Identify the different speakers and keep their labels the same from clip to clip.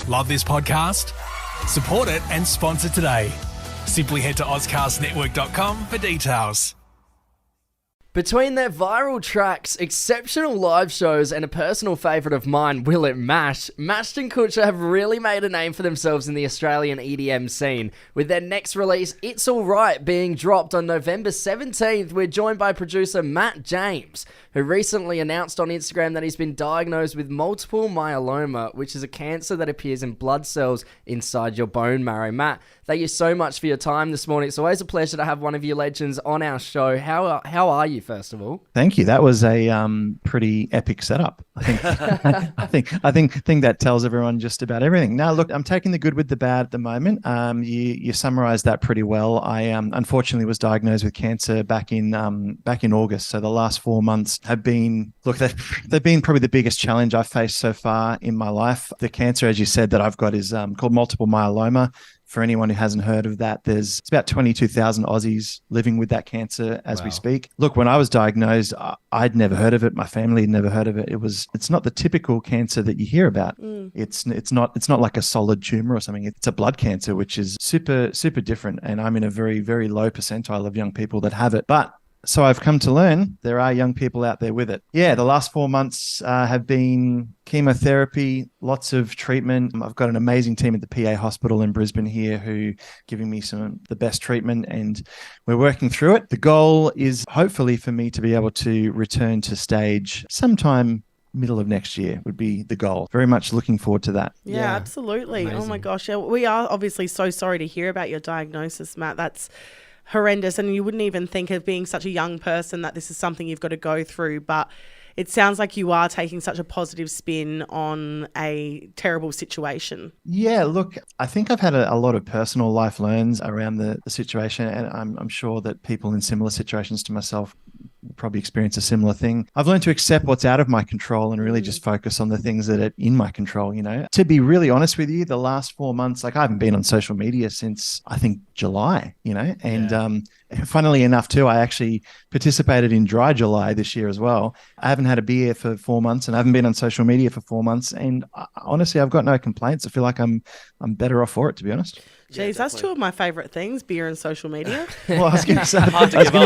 Speaker 1: Love this podcast? Support it and sponsor today. Simply head to ozcastnetwork.com for details.
Speaker 2: Between their viral tracks, exceptional live shows, and a personal favourite of mine, Will It Mash, Mash'd N Kutcher have really made a name for themselves in the Australian EDM scene. With their next release, It's Alright, being dropped on November 17th, we're joined by producer Matt James, who recently announced on Instagram that he's been diagnosed with multiple myeloma, which is a cancer that appears in blood cells inside your bone marrow. Matt, thank you so much for your time this morning. It's always a pleasure to have one of your legends on our show. How are you, first of all?
Speaker 3: Thank you. That was a pretty epic setup. I think that tells everyone just about everything. Now, look, I'm taking the good with the bad at the moment. You summarized that pretty well. I unfortunately was diagnosed with cancer back in August. So the last 4 months have been, look, they've been probably the biggest challenge I've faced so far in my life. The cancer, as you said, that I've got is called multiple myeloma. For anyone who hasn't heard of that, it's about 22,000 Aussies living with that cancer as we speak. Look, when I was diagnosed, I'd never heard of it. My family had never heard of it. It's not the typical cancer that you hear about. It's not like a solid tumor or something. It's a blood cancer, which is super, super different. And I'm in a very, very low percentile of young people that have it. But so I've come to learn there are young people out there with it. Yeah, the last 4 months have been chemotherapy, lots of treatment. I've got an amazing team at the PA hospital in Brisbane here who are giving me the best treatment, and we're working through it. The goal is hopefully for me to be able to return to stage sometime middle of next year would be the goal. Very much looking forward to that.
Speaker 4: Yeah, absolutely. Amazing. Oh my gosh. Yeah, we are obviously so sorry to hear about your diagnosis, Matt. That's horrendous, and you wouldn't even think of being such a young person that this is something you've got to go through, but it sounds like you are taking such a positive spin on a terrible situation. Yeah,
Speaker 3: look, I think I've had a lot of personal life learns around the situation, and I'm sure that people in similar situations to myself probably experience a similar thing. I've learned to accept what's out of my control and really just focus on the things that are in my control, you know. To be really honest with you, the last 4 months, like I haven't been on social media since I think July, you know, and funnily enough too, I actually participated in Dry July this year as well. I haven't had a beer for 4 months and I haven't been on social media for 4 months. And honestly, I've got no complaints. I feel like I'm better off for it, to be honest.
Speaker 4: Jeez, that's two of my favourite things, beer and social media.
Speaker 3: Well, I was going to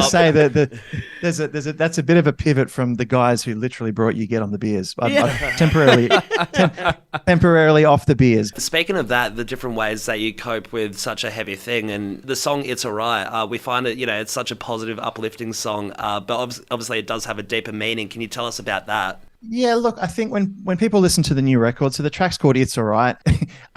Speaker 3: say that that's a bit of a pivot from the guys who literally brought you Get on the Beers. I'm temporarily off the beers.
Speaker 5: Speaking of that, the different ways that you cope with such a heavy thing, and the song It's Alright, we find it, you know, it's such a positive, uplifting song, but obviously it does have a deeper meaning. Can you tell us about that?
Speaker 3: Yeah, look, I think when people listen to the new record, so the track's called It's Alright,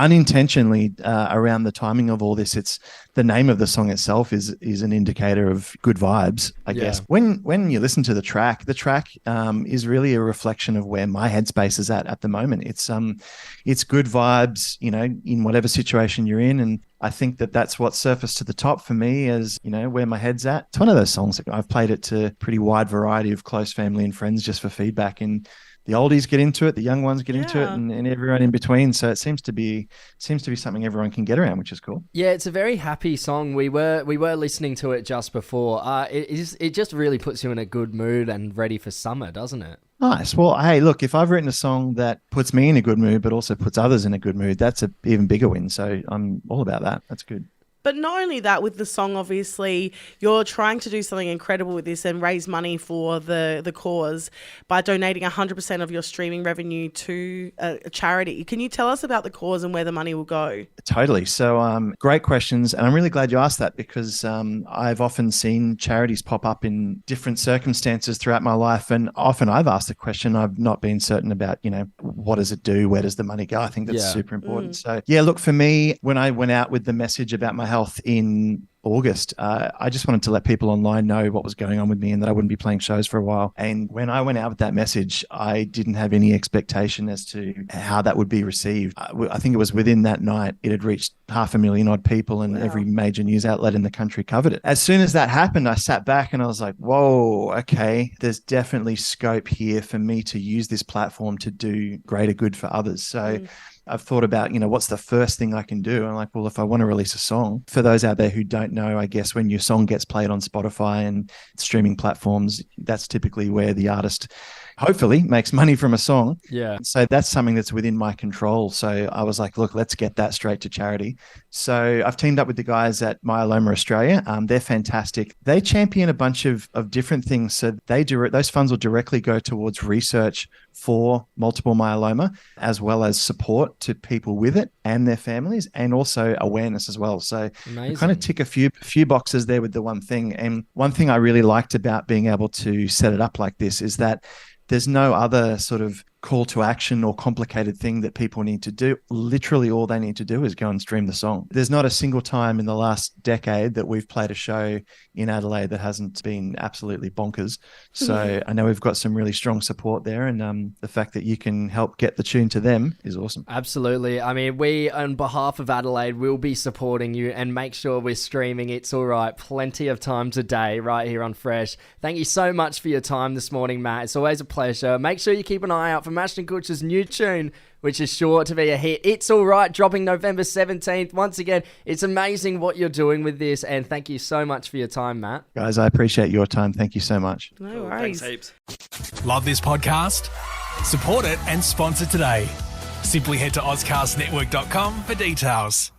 Speaker 3: unintentionally around the timing of all this, it's the name of the song itself is an indicator of good vibes, I guess. When you listen to the track is really a reflection of where my headspace is at the moment. It's good vibes, you know, in whatever situation you're in, and I think that's what surfaced to the top for me as, you know, where my head's at. It's one of those songs that I've played it to a pretty wide variety of close family and friends just for feedback. And the oldies get into it, the young ones get into it, and everyone in between. So it seems to be something everyone can get around, which is cool.
Speaker 2: Yeah, it's a very happy song. We were listening to it just before. It just really puts you in a good mood and ready for summer, doesn't it?
Speaker 3: Nice. Well, hey, look, if I've written a song that puts me in a good mood, but also puts others in a good mood, that's an even bigger win. So I'm all about that. That's good.
Speaker 4: But not only that, with the song, obviously, you're trying to do something incredible with this and raise money for the cause by donating 100% of your streaming revenue to a charity. Can you tell us about the cause and where the money will go?
Speaker 3: Totally. So great questions. And I'm really glad you asked that because I've often seen charities pop up in different circumstances throughout my life. And often I've asked the question, I've not been certain about, you know, what does it do? Where does the money go? I think that's super important. So yeah, look, for me, when I went out with the message about my health in August, I just wanted to let people online know what was going on with me and that I wouldn't be playing shows for a while. And when I went out with that message, I didn't have any expectation as to how that would be received. I think it was within that night, it had reached 500,000 odd people and every major news outlet in the country covered it. As soon as that happened, I sat back and I was like, whoa, okay, there's definitely scope here for me to use this platform to do greater good for others. So I've thought about, you know, what's the first thing I can do? And I'm like, well, if I want to release a song, for those out there who don't know, I guess when your song gets played on Spotify and streaming platforms, that's typically where the artist hopefully makes money from a song.
Speaker 2: Yeah.
Speaker 3: So that's something that's within my control. So I was like, look, let's get that straight to charity. So I've teamed up with the guys at Myeloma Australia. They're fantastic. They champion a bunch of different things. So those funds will directly go towards research for multiple myeloma, as well as support to people with it and their families, and also awareness as well. So we kind of tick a few boxes there with the one thing. And one thing I really liked about being able to set it up like this is that there's no other sort of call to action or complicated thing that people need to do. Literally all they need to do is go and stream the song. There's not a single time in the last decade that we've played a show in Adelaide that hasn't been absolutely bonkers. So I know we've got some really strong support there, and the fact that you can help get the tune to them is awesome.
Speaker 2: Absolutely. I mean, we, on behalf of Adelaide, will be supporting you and make sure we're streaming It's All Right plenty of times a day right here on Fresh. Thank you so much for your time this morning, Matt. It's always a pleasure. Make sure you keep an eye out for Mash'd N Kutcher's new tune, which is sure to be a hit. It's All Right, dropping November 17th. Once again, it's amazing what you're doing with this, and thank you so much for your time, Matt.
Speaker 3: Guys, I appreciate your time. Thank you so much.
Speaker 4: No worries.
Speaker 5: Thanks heaps.
Speaker 1: Love this podcast? Support it and sponsor today. Simply head to AuscastNetwork.com for details.